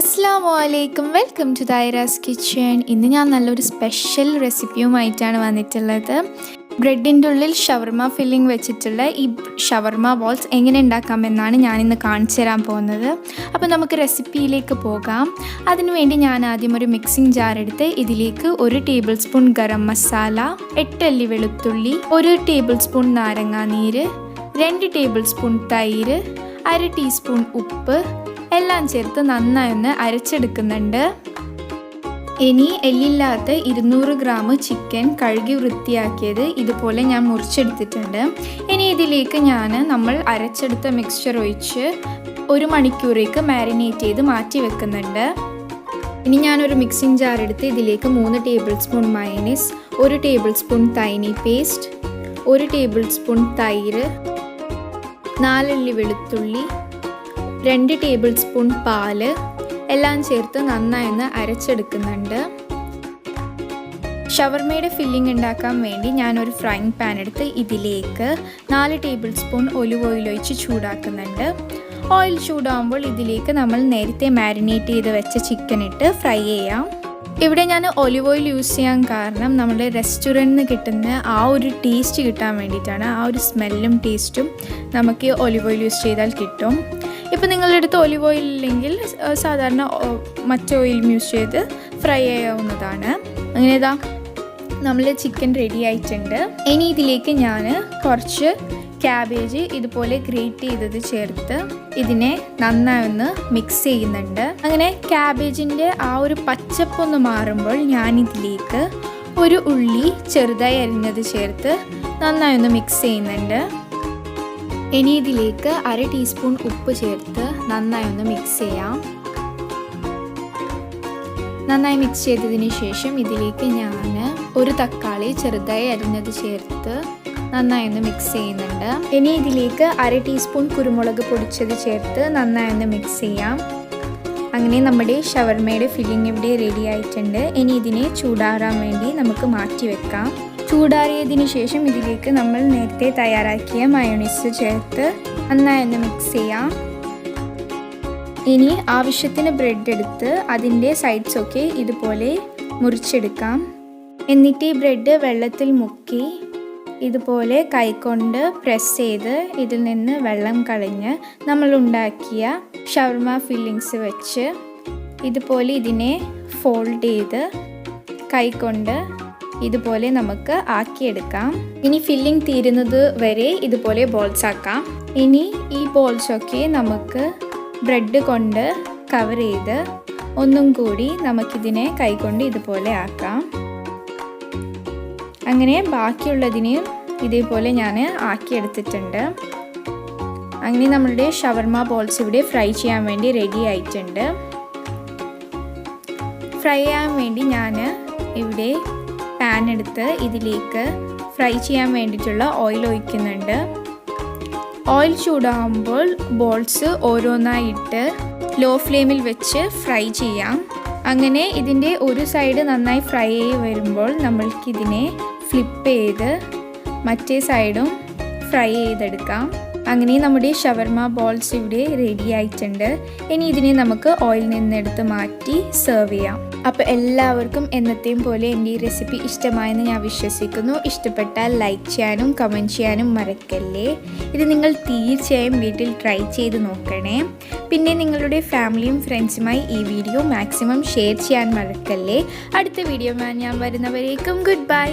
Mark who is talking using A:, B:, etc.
A: Assalamualaikum, welcome to Thahira's kitchen. ഇന്ന് ഞാൻ നല്ലൊരു സ്പെഷ്യൽ റെസിപ്പിയുമായിട്ടാണ് വന്നിട്ടുള്ളത്. ബ്രെഡിൻ്റെ ഉള്ളിൽ ഷവർമ ഫില്ലിംഗ് വെച്ചിട്ടുള്ള ഈ ഷവർമ ബോൾസ് എങ്ങനെ ഉണ്ടാക്കാമെന്നാണ് ഞാനിന്ന് കാണിച്ചു തരാൻ പോകുന്നത്. അപ്പോൾ നമുക്ക് റെസിപ്പിയിലേക്ക് പോകാം. അതിനുവേണ്ടി ഞാൻ ആദ്യം ഒരു മിക്സിംഗ് ജാർ എടുത്ത് ഇതിലേക്ക് 1 ടേബിൾ സ്പൂൺ ഗരം മസാല, 8 അല്ലി വെളുത്തുള്ളി, 1 ടേബിൾ സ്പൂൺ നാരങ്ങാനീര്, 2 ടേബിൾ സ്പൂൺ തൈര്, 1/2 ടീസ്പൂൺ ഉപ്പ് എല്ലാം ചേർത്ത് നന്നായി ഒന്ന് അരച്ചെടുക്കുന്നുണ്ട്. ഇനി എല്ലില്ലാത്ത 200 ഗ്രാം ചിക്കൻ കഴുകി വൃത്തിയാക്കിയത് ഇതുപോലെ ഞാൻ മുറിച്ചെടുത്തിട്ടുണ്ട്. ഇനി ഇതിലേക്ക് നമ്മൾ അരച്ചെടുത്ത മിക്സ്ചർ ഒഴിച്ച് 1 മണിക്കൂറേക്ക് മാരിനേറ്റ് ചെയ്ത് മാറ്റി വെക്കുന്നുണ്ട്. ഇനി ഞാനൊരു മിക്സിംഗ് ജാർ എടുത്ത് ഇതിലേക്ക് 3 tablespoon mayonnaise, 1 tablespoon tahini paste, 1 tablespoon തൈര്, 4 അല്ലി വെളുത്തുള്ളി, 2 ടേബിൾ സ്പൂൺ പാല് എല്ലാം ചേർത്ത് നന്നായി ഒന്ന് അരച്ചെടുക്കുന്നുണ്ട്. ഷവർമയുടെ ഫില്ലിംഗ് ഉണ്ടാക്കാൻ വേണ്ടി ഞാനൊരു ഫ്രൈങ് പാൻ എടുത്ത് ഇതിലേക്ക് 4 ടേബിൾ സ്പൂൺ ഒലിവ് ഓയിൽ ഒഴിച്ച് ചൂടാക്കുന്നുണ്ട്. ഓയിൽ ചൂടാകുമ്പോൾ ഇതിലേക്ക് നമ്മൾ നേരത്തെ മാരിനേറ്റ് ചെയ്ത് വെച്ച ചിക്കൻ ഇട്ട് ഫ്രൈ ചെയ്യാം. ഇവിടെ ഞാൻ ഒലിവ് ഓയിൽ യൂസ് ചെയ്യാൻ കാരണം നമ്മുടെ റെസ്റ്റോറൻറ്റിൽ നിന്ന് കിട്ടുന്ന ആ ഒരു ടേസ്റ്റ് കിട്ടാൻ വേണ്ടിയിട്ടാണ്. ആ ഒരു സ്മെല്ലും ടേസ്റ്റും നമുക്ക് ഒലിവ് ഓയിൽ യൂസ് ചെയ്താൽ കിട്ടും. ഇപ്പോൾ നിങ്ങളുടെ അടുത്ത് ഒലിവ് ഓയിൽ ഇല്ലെങ്കിൽ സാധാരണ മറ്റ് ഓയിലും യൂസ് ചെയ്ത് ഫ്രൈ ചെയ്യാവുന്നതാണ്. അങ്ങനെ ഇതാ നമ്മൾ ചിക്കൻ റെഡി ആയിട്ടുണ്ട്. ഇനി ഇതിലേക്ക് ഞാൻ കുറച്ച് ക്യാബേജ് ഇതുപോലെ ഗ്രേറ്റ് ചെയ്തത് ചേർത്ത് ഇതിനെ നന്നായി ഒന്ന് മിക്സ് ചെയ്യുന്നുണ്ട്. അങ്ങനെ ക്യാബേജിൻ്റെ ആ ഒരു പച്ചപ്പൊന്ന് മാറുമ്പോൾ ഞാനിതിലേക്ക് 1 ഉള്ളി ചെറുതായി അരിഞ്ഞത് ചേർത്ത് നന്നായി ഒന്ന് മിക്സ് ചെയ്യുന്നുണ്ട്. ഇനി ഇതിലേക്ക് 1/2 ടീസ്പൂൺ ഉപ്പ് ചേർത്ത് നന്നായി ഒന്ന് മിക്സ് ചെയ്യാം. നന്നായി മിക്സ് ചെയ്തതിന് ശേഷം ഇതിലേക്ക് ഞാൻ 1 തക്കാളി ചെറുതായി അരിഞ്ഞത് ചേർത്ത് നന്നായി ഒന്ന് മിക്സ് ചെയ്യുന്നുണ്ട്. ഇനി ഇതിലേക്ക് 1/2 ടീസ്പൂൺ കുരുമുളക് പൊടിച്ചത് ചേർത്ത് നന്നായി ഒന്ന് മിക്സ് ചെയ്യാം. അങ്ങനെ നമ്മുടെ ഷവർമയുടെ ഫില്ലിംഗ് ഇവിടെ റെഡി ആയിട്ടുണ്ട്. ഇനി ഇതിനെ ചൂടാറാൻ വേണ്ടി നമുക്ക് മാറ്റി വെക്കാം. ചൂടാറിയതിന് ശേഷം ഇതിലേക്ക് നമ്മൾ നേരത്തെ തയ്യാറാക്കിയ മയോണൈസ് ചേർത്ത് നന്നായി ഒന്ന് മിക്സ് ചെയ്യാം. ഇനി ആവശ്യത്തിന് ബ്രെഡ് എടുത്ത് അതിൻ്റെ സൈഡ്സൊക്കെ ഇതുപോലെ മുറിച്ചെടുക്കാം. എന്നിട്ട് ഈ ബ്രെഡ് വെള്ളത്തിൽ മുക്കി ഇതുപോലെ കൈകൊണ്ട് പ്രസ് ചെയ്ത് ഇതിൽ നിന്ന് വെള്ളം കളഞ്ഞ് നമ്മൾ ഉണ്ടാക്കിയ ഷവർമ ഫില്ലിങ്സ് വെച്ച് ഇതുപോലെ ഇതിനെ ഫോൾഡ് ചെയ്ത് കൈകൊണ്ട് ഇതുപോലെ നമുക്ക് ആക്കിയെടുക്കാം. ഇനി ഫില്ലിംഗ് തീരുന്നത് വരെ ഇതുപോലെ ബോൾസ് ആക്കാം. ഇനി ഈ ബോൾസൊക്കെ നമുക്ക് ബ്രെഡ് കൊണ്ട് കവർ ചെയ്ത് ഒന്നും കൂടി നമുക്കിതിനെ കൈകൊണ്ട് ഇതുപോലെ ആക്കാം. അങ്ങനെ ബാക്കിയുള്ളതിനെയും ഇതേപോലെ ഞാൻ ആക്കിയെടുത്തിട്ടുണ്ട്. അങ്ങനെ നമ്മളുടെ ഷവർമ ബോൾസ് ഇവിടെ ഫ്രൈ ചെയ്യാൻ വേണ്ടി റെഡി ആയിട്ടുണ്ട്. ഫ്രൈ ചെയ്യാൻ വേണ്ടി ഞാൻ ഇവിടെ പാൻ എടുത്ത് ഇതിലേക്ക് ഫ്രൈ ചെയ്യാൻ വേണ്ടിയിട്ടുള്ള ഓയിൽ ഒഴിക്കുന്നുണ്ട്. ഓയിൽ ചൂടാകുമ്പോൾ ബോൾസ് ഓരോന്നായിട്ട് ലോ ഫ്ലെയിമിൽ വെച്ച് ഫ്രൈ ചെയ്യാം. അങ്ങനെ ഇതിൻ്റെ ഒരു സൈഡ് നന്നായി ഫ്രൈ ആയി വരുമ്പോൾ നമ്മൾക്കിതിനെ ഫ്ലിപ്പ് ചെയ്ത് മറ്റേ സൈഡും ഫ്രൈ ചെയ്തെടുക്കാം. അങ്ങനെ നമ്മുടെ ഷവർമ ബോൾസ് ഇവിടെ റെഡി ആയിട്ടുണ്ട്. ഇനി ഇതിനെ നമുക്ക് ഓയിൽ നിന്നെടുത്ത് മാറ്റി സെർവ് ചെയ്യാം. അപ്പോൾ എല്ലാവർക്കും എന്നത്തെയും പോലെ എൻ്റെ ഈ റെസിപ്പി ഇഷ്ടമായെന്ന് ഞാൻ വിശ്വസിക്കുന്നു. ഇഷ്ടപ്പെട്ടാൽ ലൈക്ക് ചെയ്യാനും കമൻറ്റ് ചെയ്യാനും മറക്കല്ലേ. ഇത് നിങ്ങൾ തീർച്ചയായും വീട്ടിൽ ട്രൈ ചെയ്ത് നോക്കണേ. പിന്നെ നിങ്ങളുടെ ഫാമിലിയും ഫ്രണ്ട്സുമായി ഈ വീഡിയോ മാക്സിമം ഷെയർ ചെയ്യാൻ മറക്കല്ലേ. അടുത്ത വീഡിയോ ഞാൻ വരുന്നവരേക്കും ഗുഡ് ബൈ.